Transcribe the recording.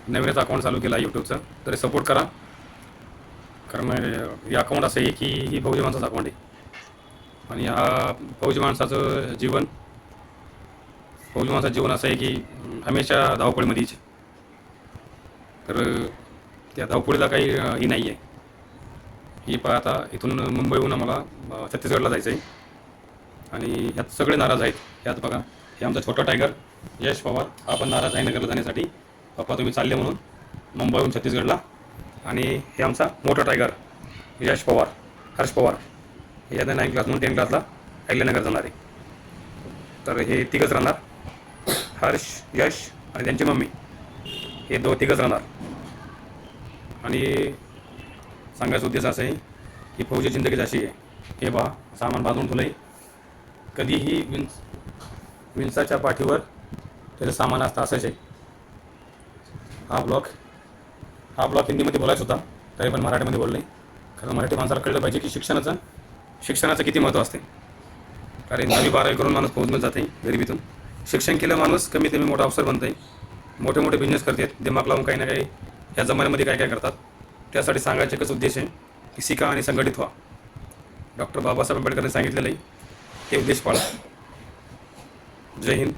नवीनच अकाउंट चालू केला यूट्यूबचं, तरी सपोर्ट करा. कारण हे अकाउंट असं आहे की ही फौजी माणसाचं अकाउंट आहे. आणि हा फौजी माणसाचं जीवन असं आहे की हमेशा धावपळीमध्येच. तर त्या धावपळीला काही ही नाही आहे. ही पहा, आता इथून मुंबईहून आम्हाला छत्तीसगडला जायचं आहे. आणि ह्यात सगळे नाराज आहेत. ह्यात बघा, हे आमचा छोटा टायगर यश पवार, हा पण नाराज आहे नगरला जाण्यासाठी. पप्पा तुम्ही चालले म्हणून मुंबईहून छत्तीसगडला. आणि हे आमचा मोठा टायगर यश पवार, हर्ष पवार, हे आता 9 क्लास म्हणून 10 क्लासला अहिल्यानगर जाणार आहे. तर हे तिघंच राहणार, हर्ष, यश आणि त्यांची मम्मी, हे तिघंच राहणार. आणि सांगायचा उद्देश असा आहे की फौजी जिंदगीच अशी आहे. हे बा, सामान बांधून ठेवलं आहे. कधीही विंसाच्या पाठीवर त्याचं सामान असतं, असंच आहे. हा ब्लॉग हिंदीमध्ये बोलायचा होता, तरी पण मराठीमध्ये बोललो आहे. कारण मराठी माणसाला कळलं पाहिजे की शिक्षणाचं किती महत्त्व असते. कारण 10वी-12वी करून माणूस फौजमध्ये जाते गरिबीतून. शिक्षण केलं माणूस कमीत कमी मोठा अफसर बनतं आहे, मोठे मोठे बिझनेस करतात, दिमाग लावून काही ना काही या जमान्यामध्ये काय काय करतात. त्यासाठी सांगायचे एकच उद्देश आहे की शिका आणि संघटित व्हा. डॉक्टर बाबासाहेब आंबेडकरांनी सांगितलेलं आहे, ते उद्देश पाळा. जय हिंद.